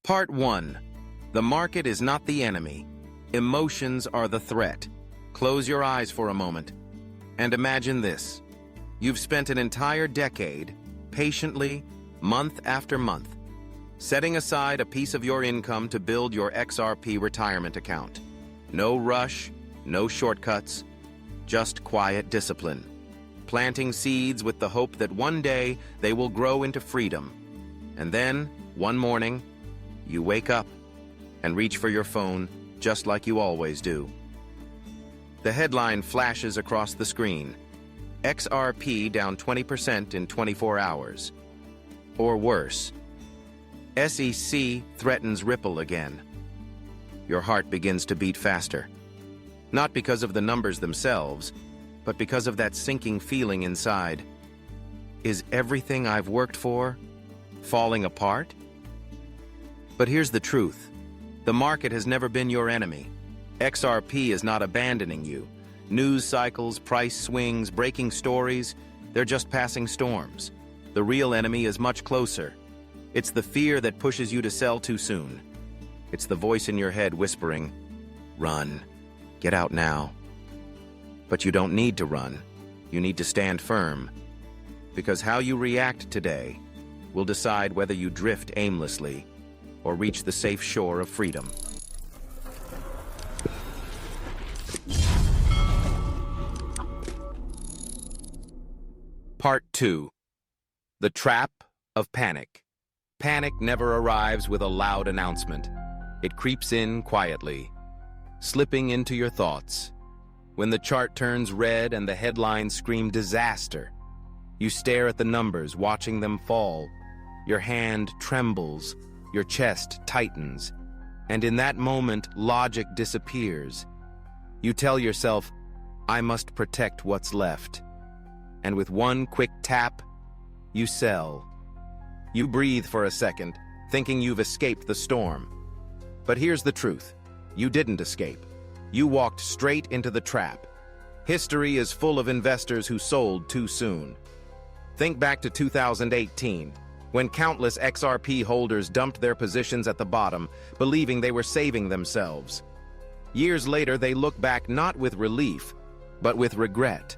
Part 1. The market is not the enemy. Emotions are the threat. Close your eyes for a moment and imagine this. You've spent an entire decade, patiently, month after month, setting aside a piece of your income to build your XRP retirement account. No rush, no shortcuts, just quiet discipline. Planting seeds with the hope that one day they will grow into freedom. And then, one morning, you wake up and reach for your phone just like you always do. The headline flashes across the screen. XRP down 20% in 24 hours. Or worse, SEC threatens Ripple again. Your heart begins to beat faster. Not because of the numbers themselves, but because of that sinking feeling inside. Is everything I've worked for falling apart? But here's the truth. The market has never been your enemy. XRP is not abandoning you. News cycles, price swings, breaking stories, they're just passing storms. The real enemy is much closer. It's the fear that pushes you to sell too soon. It's the voice in your head whispering, "Run. Get out now." But you don't need to run. You need to stand firm. Because how you react today will decide whether you drift aimlessly or reach the safe shore of freedom. Part 2. The Trap of Panic. Panic never arrives with a loud announcement. It creeps in quietly, slipping into your thoughts. When the chart turns red and the headlines scream disaster, you stare at the numbers, watching them fall. Your hand trembles, your chest tightens, and in that moment, logic disappears. You tell yourself, "I must protect what's left." And with one quick tap, you sell. You breathe for a second, thinking you've escaped the storm. But here's the truth. You didn't escape. You walked straight into the trap. History is full of investors who sold too soon. Think back to 2018, when countless XRP holders dumped their positions at the bottom, believing they were saving themselves. Years later, they look back not with relief, but with regret.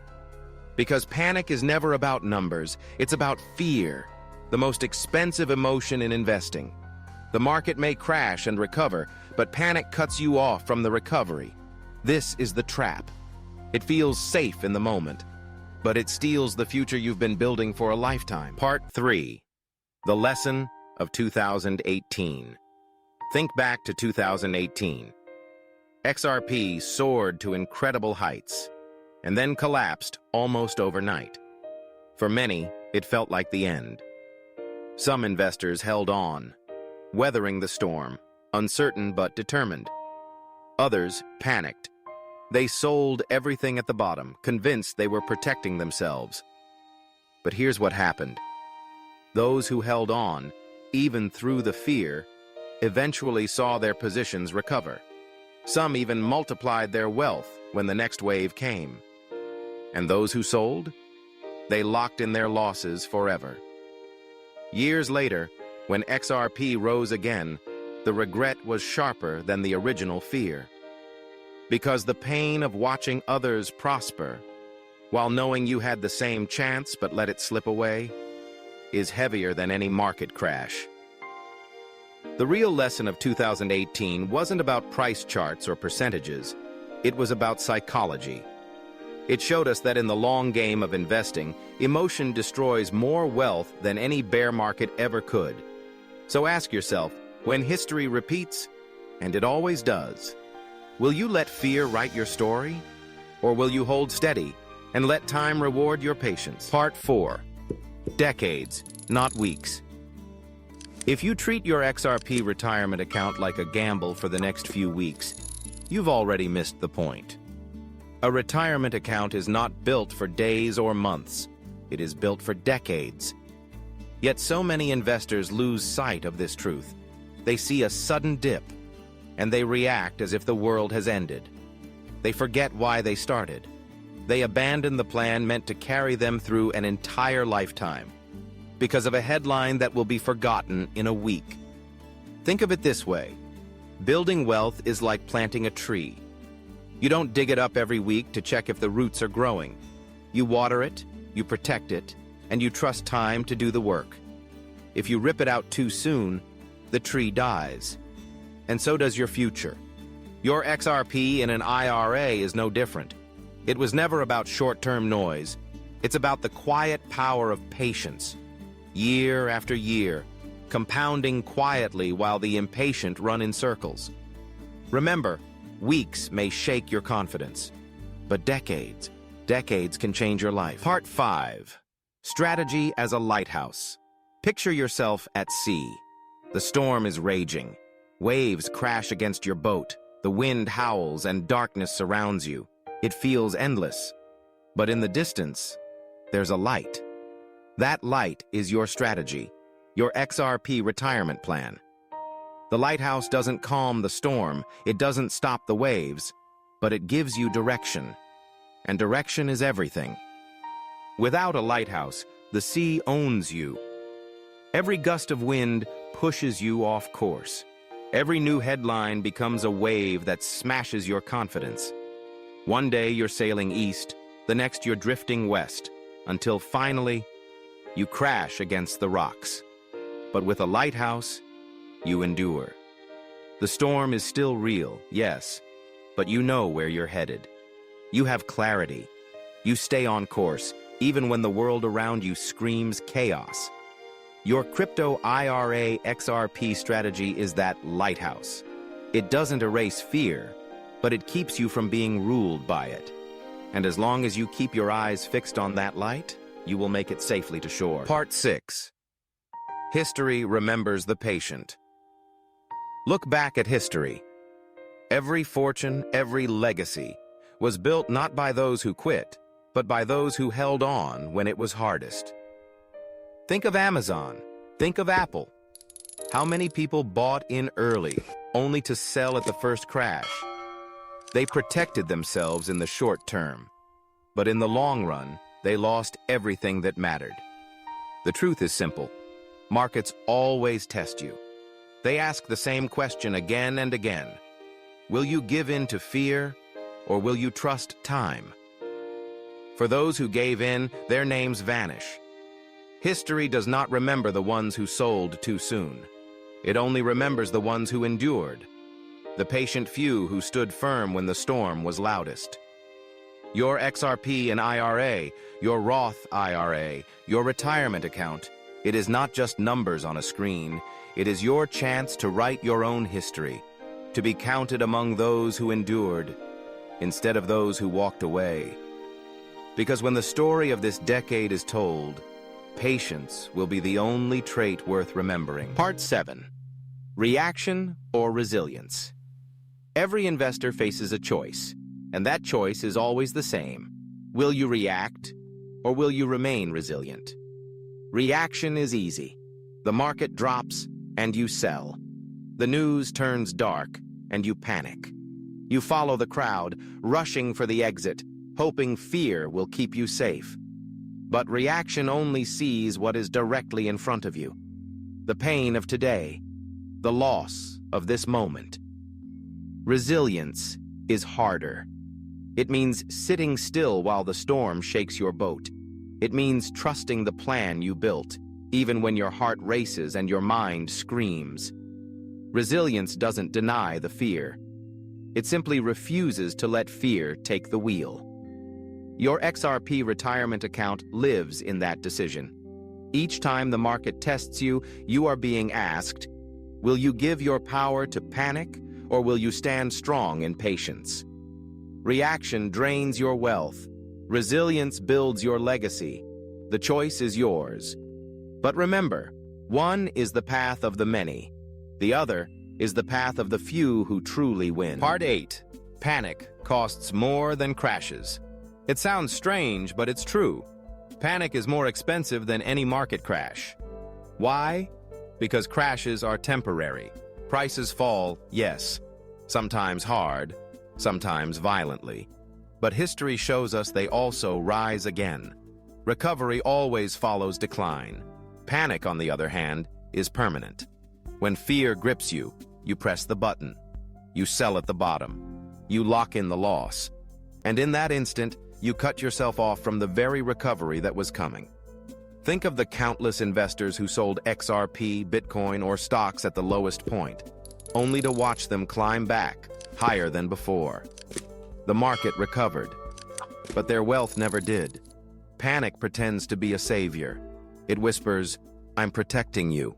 Because panic is never about numbers, it's about fear, the most expensive emotion in investing. The market may crash and recover, but panic cuts you off from the recovery. This is the trap. It feels safe in the moment, but it steals the future you've been building for a lifetime. Part 3. The Lesson of 2018. Think back to 2018. XRP soared to incredible heights, and then collapsed almost overnight. For many, it felt like the end. Some investors held on, weathering the storm, uncertain but determined. Others panicked. They sold everything at the bottom, convinced they were protecting themselves. But here's what happened. Those who held on, even through the fear, eventually saw their positions recover. Some even multiplied their wealth when the next wave came. And those who sold? They locked in their losses forever. Years later, when XRP rose again, the regret was sharper than the original fear. Because the pain of watching others prosper, while knowing you had the same chance but let it slip away, is heavier than any market crash. The real lesson of 2018 wasn't about price charts or percentages. It was about psychology. It showed us that in the long game of investing, emotion destroys more wealth than any bear market ever could. So ask yourself, when history repeats, and it always does, will you let fear write your story? Or will you hold steady and let time reward your patience? Part 4. Decades, not weeks. If you treat your XRP retirement account like a gamble for the next few weeks, you've already missed the point. A retirement account is not built for days or months. It is built for decades. Yet so many investors lose sight of this truth. They see a sudden dip, and they react as if the world has ended. They forget why they started. They abandon the plan meant to carry them through an entire lifetime because of a headline that will be forgotten in a week. Think of it this way. Building wealth is like planting a tree. You don't dig it up every week to check if the roots are growing. You water it, you protect it, and you trust time to do the work. If you rip it out too soon, the tree dies. And so does your future. Your XRP in an IRA is no different. It was never about short-term noise. It's about the quiet power of patience. Year after year, compounding quietly while the impatient run in circles. Remember, weeks may shake your confidence, but decades can change your life. Part 5. Strategy as a lighthouse. Picture yourself at sea. The storm is raging. Waves crash against your boat. The wind howls and darkness surrounds you. It feels endless. But in the distance, there's a light. That light is your strategy, your XRP retirement plan. The lighthouse doesn't calm the storm, it doesn't stop the waves, but it gives you direction. And direction is everything. Without a lighthouse, the sea owns you. Every gust of wind pushes you off course. Every new headline becomes a wave that smashes your confidence. One day you're sailing east, the next you're drifting west, until finally you crash against the rocks. But with a lighthouse, you endure. The storm is still real, yes, but you know where you're headed. You have clarity. You stay on course, even when the world around you screams chaos. Your crypto IRA XRP strategy is that lighthouse. It doesn't erase fear, but it keeps you from being ruled by it. And as long as you keep your eyes fixed on that light, you will make it safely to shore. Part 6. History remembers the patient. Look back at history. Every fortune, every legacy was built not by those who quit, but by those who held on when it was hardest. Think of Amazon. Think of Apple. How many people bought in early, only to sell at the first crash? They protected themselves in the short term, but in the long run, they lost everything that mattered. The truth is simple. Markets always test you. They ask the same question again and again. Will you give in to fear, or will you trust time? For those who gave in, their names vanish. History does not remember the ones who sold too soon. It only remembers the ones who endured, the patient few who stood firm when the storm was loudest. Your XRP and IRA, your Roth IRA, your retirement account, it is not just numbers on a screen. It is your chance to write your own history, to be counted among those who endured, instead of those who walked away. Because when the story of this decade is told, patience will be the only trait worth remembering. Part 7. Reaction or resilience. Every investor faces a choice, and that choice is always the same. Will you react, or will you remain resilient? Reaction is easy. The market drops, and you sell. The news turns dark, and you panic. You follow the crowd, rushing for the exit, hoping fear will keep you safe. But reaction only sees what is directly in front of you. The pain of today, the loss of this moment. Resilience is harder. It means sitting still while the storm shakes your boat. It means trusting the plan you built, even when your heart races and your mind screams. Resilience doesn't deny the fear. It simply refuses to let fear take the wheel. Your XRP retirement account lives in that decision. Each time the market tests you, you are being asked, will you give your power to panic, or will you stand strong in patience? Reaction drains your wealth. Resilience builds your legacy. The choice is yours. But remember, one is the path of the many. The other is the path of the few who truly win. Part 8. Panic costs more than crashes. It sounds strange, but it's true. Panic is more expensive than any market crash. Why? Because crashes are temporary. Prices fall, yes, sometimes hard, sometimes violently. But history shows us they also rise again. Recovery always follows decline. Panic, on the other hand, is permanent. When fear grips you, you press the button. You sell at the bottom. You lock in the loss. And in that instant, you cut yourself off from the very recovery that was coming. Think of the countless investors who sold XRP, Bitcoin, or stocks at the lowest point, only to watch them climb back, higher than before. The market recovered, but their wealth never did. Panic pretends to be a savior. It whispers, "I'm protecting you."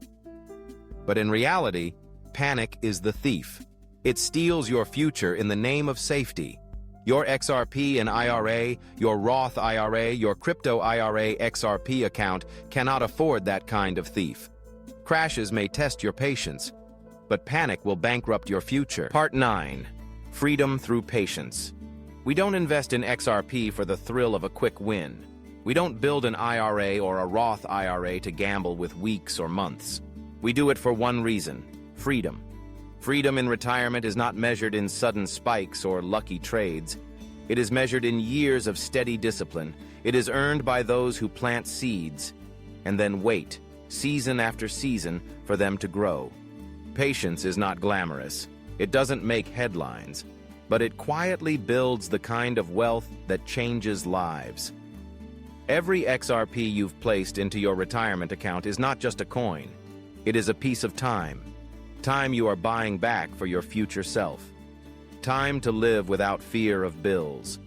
But in reality, panic is the thief. It steals your future in the name of safety. Your XRP and IRA, your Roth IRA, your crypto IRA XRP account cannot afford that kind of thief. Crashes may test your patience, but panic will bankrupt your future. Part 9. Freedom through patience. We don't invest in XRP for the thrill of a quick win. We don't build an IRA or a Roth IRA to gamble with weeks or months. We do it for one reason: freedom. Freedom in retirement is not measured in sudden spikes or lucky trades. It is measured in years of steady discipline. It is earned by those who plant seeds and then wait, season after season, for them to grow. Patience is not glamorous. It doesn't make headlines, but it quietly builds the kind of wealth that changes lives. Every XRP you've placed into your retirement account is not just a coin. It is a piece of time. Time you are buying back for your future self. Time to live without fear of bills.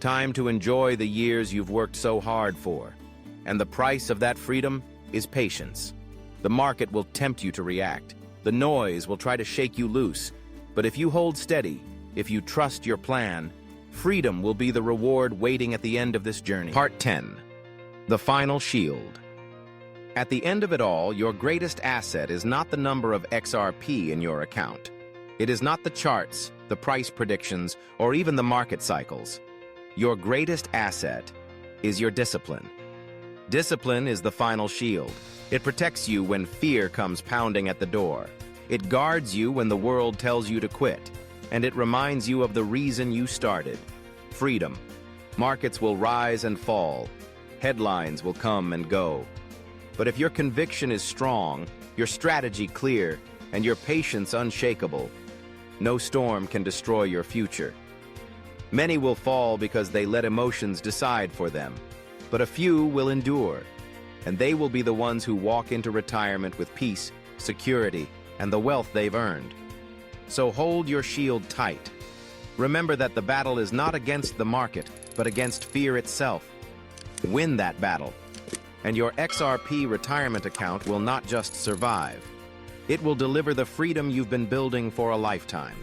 Time to enjoy the years you've worked so hard for. And the price of that freedom is patience. The market will tempt you to react. The noise will try to shake you loose. But if you hold steady, if you trust your plan, freedom will be the reward waiting at the end of this journey. Part 10. The final shield. At the end of it all, your greatest asset is not the number of XRP in your account. It is not the charts, the price predictions, or even the market cycles. Your greatest asset is your discipline. Discipline is the final shield. It protects you when fear comes pounding at the door. It guards you when the world tells you to quit. And it reminds you of the reason you started: freedom. Markets will rise and fall. Headlines will come and go. But if your conviction is strong, your strategy clear, and your patience unshakable, no storm can destroy your future. Many will fall because they let emotions decide for them, but a few will endure, and they will be the ones who walk into retirement with peace, security, and the wealth they've earned. So hold your shield tight. Remember that the battle is not against the market, but against fear itself. Win that battle, and your XRP retirement account will not just survive. It will deliver the freedom you've been building for a lifetime.